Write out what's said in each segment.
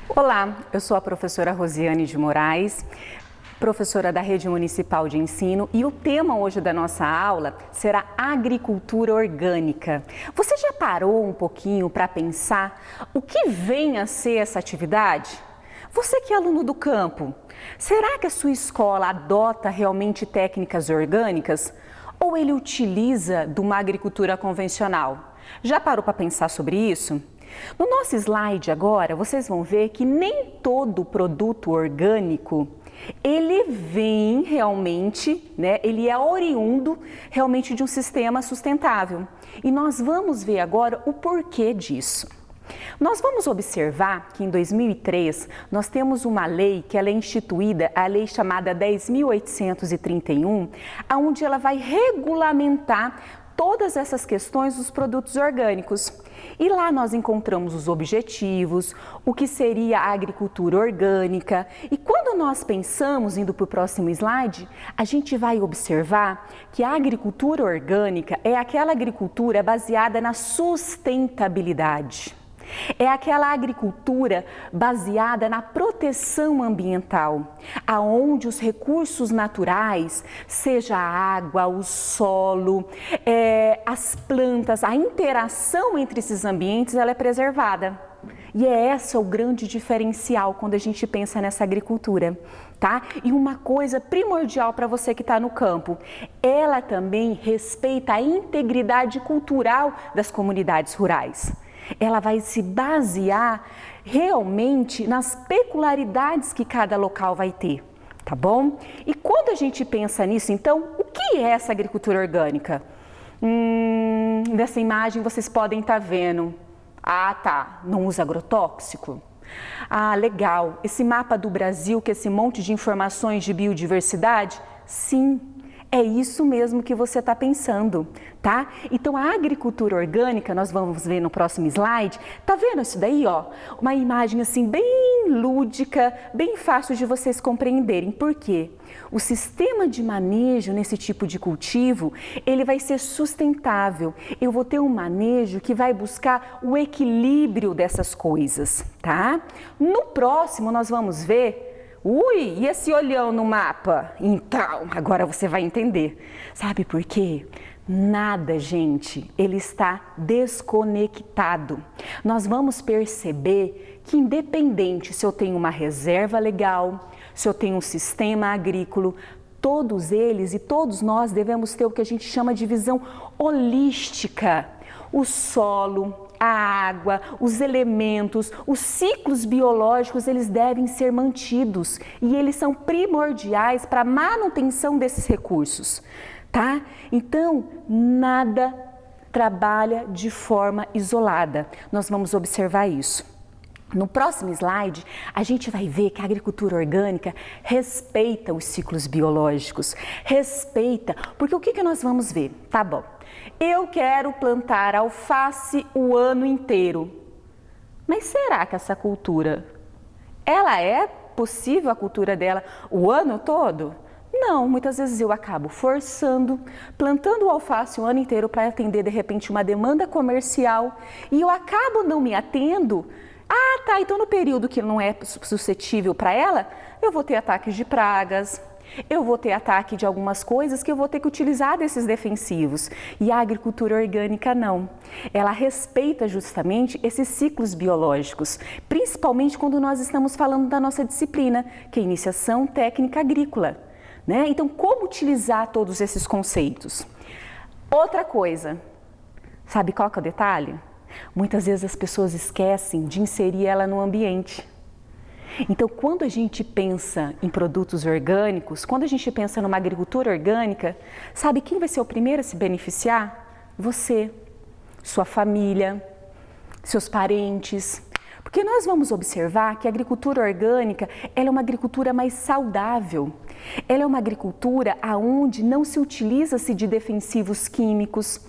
Olá, eu sou a professora Rosiane de Moraes, professora da Rede Municipal de Ensino, e o tema hoje da nossa aula será agricultura orgânica. Você já parou um pouquinho para pensar o que vem a ser essa atividade? Você que é aluno do campo, será que a sua escola adota realmente técnicas orgânicas ou ele utiliza de uma agricultura convencional? Já parou para pensar sobre isso? No nosso slide agora, vocês vão ver que nem todo produto orgânico, ele vem realmente, ele é oriundo realmente de um sistema sustentável. E nós vamos ver agora o porquê disso. Nós vamos observar que em 2003 nós temos uma lei que ela é instituída, a lei chamada 10.831, onde ela vai regulamentar todas essas questões dos produtos orgânicos. E lá nós encontramos os objetivos, o que seria a agricultura orgânica. E quando nós pensamos, indo para o próximo slide, a gente vai observar que a agricultura orgânica é aquela agricultura baseada na sustentabilidade. É aquela agricultura baseada na proteção ambiental, aonde os recursos naturais, seja a água, o solo, as plantas, a interação entre esses ambientes, ela é preservada. E esse é o grande diferencial quando a gente pensa nessa agricultura, tá? E uma coisa primordial para você que está no campo, ela também respeita a integridade cultural das comunidades rurais. Ela vai se basear realmente nas peculiaridades que cada local vai ter, tá bom? E quando a gente pensa nisso, então, o que é essa agricultura orgânica? Nessa imagem vocês podem estar vendo. Ah, tá, não usa agrotóxico? Ah, legal. Esse mapa do Brasil, que é esse monte de informações de biodiversidade? Sim. É isso mesmo que você está pensando, tá? Então, a agricultura orgânica, nós vamos ver no próximo slide, tá vendo isso daí, ó? Uma imagem assim bem lúdica, bem fácil de vocês compreenderem. Por quê? O sistema de manejo nesse tipo de cultivo, ele vai ser sustentável. Eu vou ter um manejo que vai buscar o equilíbrio dessas coisas, tá? No próximo, nós vamos ver. Ui, e esse olhão no mapa? Então, agora você vai entender. Sabe por quê? Nada, gente, ele está desconectado. Nós vamos perceber que independente se eu tenho uma reserva legal, se eu tenho um sistema agrícola, todos eles e todos nós devemos ter o que a gente chama de visão holística. O solo, a água, os elementos, os ciclos biológicos, eles devem ser mantidos e eles são primordiais para a manutenção desses recursos, tá? Então, nada trabalha de forma isolada. Nós vamos observar isso. No próximo slide, a gente vai ver que a agricultura orgânica respeita os ciclos biológicos, respeita, porque o que nós vamos ver? Tá bom, eu quero plantar alface o ano inteiro, mas será que essa cultura, ela é possível a cultura dela o ano todo? Não, muitas vezes eu acabo forçando, plantando o alface o ano inteiro para atender de repente uma demanda comercial e eu acabo não me atendo. Ah, tá, então no período que não é suscetível para ela, eu vou ter ataques de pragas, eu vou ter ataque de algumas coisas que eu vou ter que utilizar desses defensivos. E a agricultura orgânica não. Ela respeita justamente esses ciclos biológicos, principalmente quando nós estamos falando da nossa disciplina, que é Iniciação Técnica Agrícola, né? Então, como utilizar todos esses conceitos? Outra coisa, sabe qual que é o detalhe? Muitas vezes as pessoas esquecem de inserir ela no ambiente. Então, quando a gente pensa em produtos orgânicos, quando a gente pensa numa agricultura orgânica, sabe quem vai ser o primeiro a se beneficiar? Você, sua família, seus parentes. Porque nós vamos observar que a agricultura orgânica, ela é uma agricultura mais saudável. Ela é uma agricultura onde não se utiliza-se de defensivos químicos.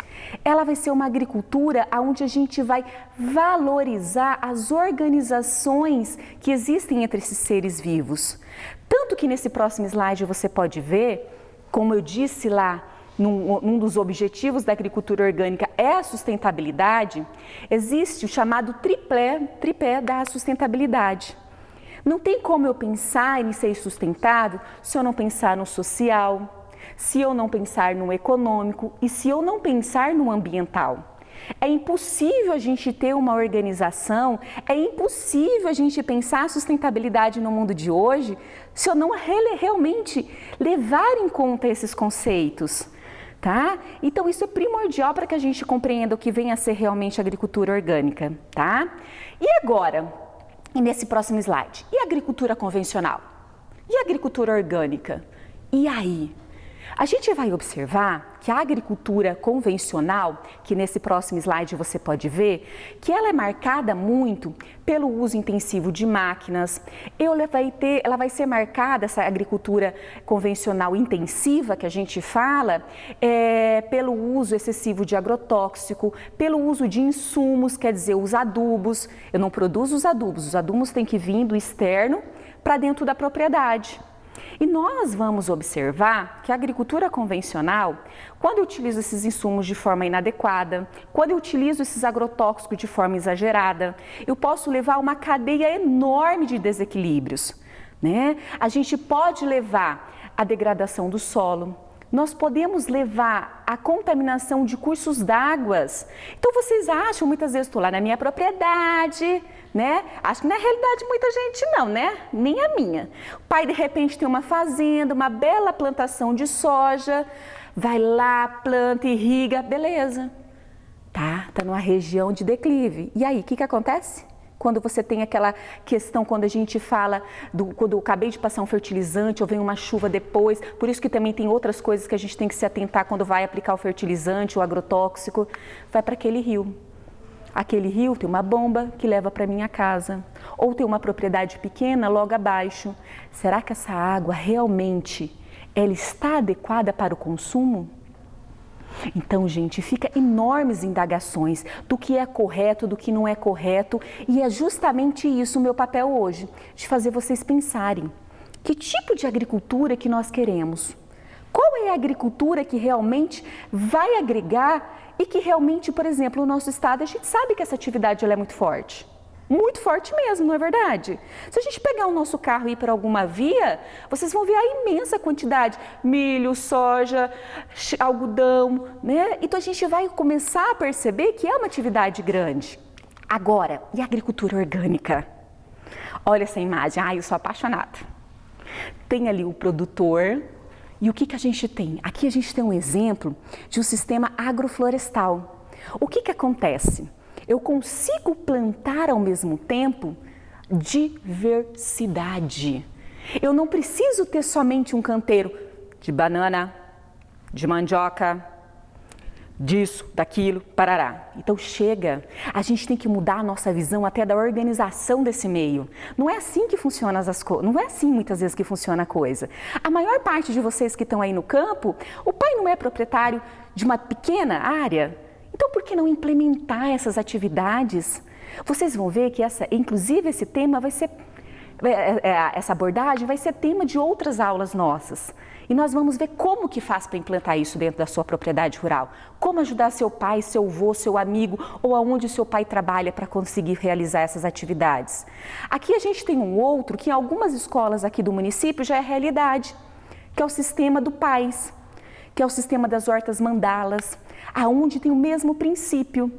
Ela vai ser uma agricultura onde a gente vai valorizar as organizações que existem entre esses seres vivos. Tanto que nesse próximo slide você pode ver, como eu disse lá, num dos objetivos da agricultura orgânica é a sustentabilidade, existe o chamado tripé da sustentabilidade. Não tem como eu pensar em ser sustentável se eu não pensar no social, se eu não pensar no econômico e se eu não pensar no ambiental. É impossível a gente ter uma organização, é impossível a gente pensar a sustentabilidade no mundo de hoje se eu não realmente levar em conta esses conceitos, tá? Então isso é primordial para que a gente compreenda o que vem a ser realmente agricultura orgânica, tá? E agora, e nesse próximo slide, e a agricultura convencional? E a agricultura orgânica? E aí? A gente vai observar que a agricultura convencional, que nesse próximo slide você pode ver, que ela é marcada muito pelo uso intensivo de máquinas, ela vai ser marcada, essa agricultura convencional intensiva que a gente fala, pelo uso excessivo de agrotóxico, pelo uso de insumos, quer dizer, os adubos. Eu não produzo os adubos têm que vir do externo para dentro da propriedade. E nós vamos observar que a agricultura convencional, quando eu utilizo esses insumos de forma inadequada, quando eu utilizo esses agrotóxicos de forma exagerada, eu posso levar uma cadeia enorme de desequilíbrios, né? A gente pode levar a degradação do solo, nós podemos levar a contaminação de cursos d'água. Então vocês acham, muitas vezes estou lá na minha propriedade, né? Acho que na realidade muita gente não, né? Nem a minha. O pai de repente tem uma fazenda, uma bela plantação de soja, vai lá, planta, irriga, beleza. Tá numa região de declive. E aí, o que acontece? Quando você tem aquela questão, quando a gente fala, quando eu acabei de passar um fertilizante ou vem uma chuva depois, por isso que também tem outras coisas que a gente tem que se atentar quando vai aplicar o fertilizante, o agrotóxico, vai para aquele rio. Aquele rio tem uma bomba que leva para minha casa, ou tem uma propriedade pequena logo abaixo. Será que essa água realmente ela está adequada para o consumo? Então, gente, fica enormes indagações do que é correto, do que não é correto, e é justamente isso o meu papel hoje, de fazer vocês pensarem que tipo de agricultura que nós queremos. Qual é a agricultura que realmente vai agregar e que realmente, por exemplo, no nosso estado, a gente sabe que essa atividade ela é muito forte. Muito forte mesmo, não é verdade? Se a gente pegar o nosso carro e ir para alguma via, vocês vão ver a imensa quantidade, milho, soja, algodão, né? Então a gente vai começar a perceber que é uma atividade grande. Agora, e a agricultura orgânica? Olha essa imagem, eu sou apaixonada. Tem ali o produtor e o que a gente tem? Aqui a gente tem um exemplo de um sistema agroflorestal. O que acontece? Eu consigo plantar ao mesmo tempo diversidade. Eu não preciso ter somente um canteiro de banana, de mandioca, disso, daquilo, parará. Então chega, a gente tem que mudar a nossa visão até da organização desse meio. Não é assim que funciona as coisas, não é assim muitas vezes que funciona a coisa. A maior parte de vocês que estão aí no campo, o pai não é proprietário de uma pequena área. Então, por que não implementar essas atividades? Vocês vão ver que inclusive esse tema vai ser, essa abordagem vai ser tema de outras aulas nossas. E nós vamos ver como que faz para implantar isso dentro da sua propriedade rural. Como ajudar seu pai, seu avô, seu amigo ou aonde o seu pai trabalha para conseguir realizar essas atividades. Aqui a gente tem um outro que em algumas escolas aqui do município já é realidade, que é o sistema do PAIS, que é o sistema das hortas mandalas, aonde tem o mesmo princípio,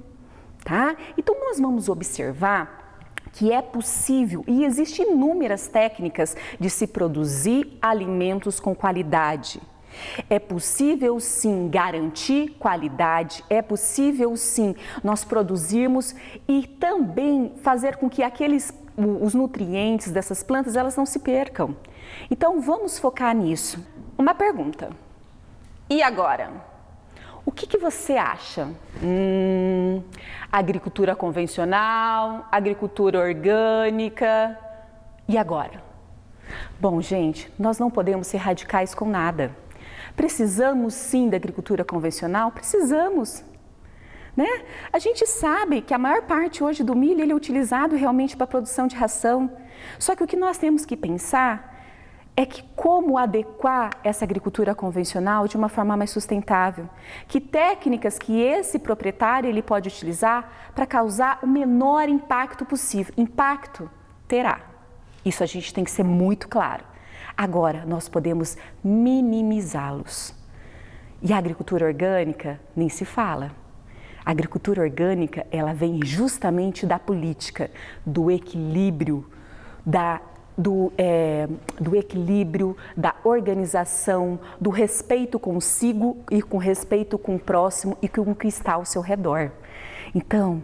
tá? Então nós vamos observar que é possível e existem inúmeras técnicas de se produzir alimentos com qualidade. É possível sim garantir qualidade, é possível sim nós produzirmos e também fazer com que os nutrientes dessas plantas elas não se percam. Então vamos focar nisso. Uma pergunta. E agora? O que você acha? Agricultura convencional, agricultura orgânica, e agora? Bom, gente, nós não podemos ser radicais com nada. Precisamos sim da agricultura convencional? Precisamos. Né? A gente sabe que a maior parte hoje do milho ele é utilizado realmente para a produção de ração. Só que o que nós temos que pensar é que como adequar essa agricultura convencional de uma forma mais sustentável. Que técnicas que esse proprietário ele pode utilizar para causar o menor impacto possível. Impacto terá, Isso a gente tem que ser muito claro. Agora, nós podemos minimizá-los. E a agricultura orgânica nem se fala. A agricultura orgânica, ela vem justamente da política, do equilíbrio, do equilíbrio, da organização, do respeito consigo e com respeito com o próximo e com o que está ao seu redor. Então,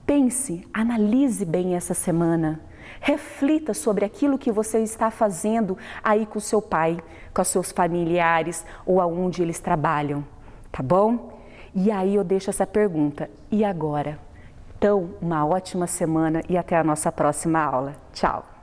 pense, analise bem essa semana. Reflita sobre aquilo que você está fazendo aí com o seu pai, com os seus familiares ou aonde eles trabalham, tá bom? E aí eu deixo essa pergunta, e agora? Então, uma ótima semana e até a nossa próxima aula. Tchau!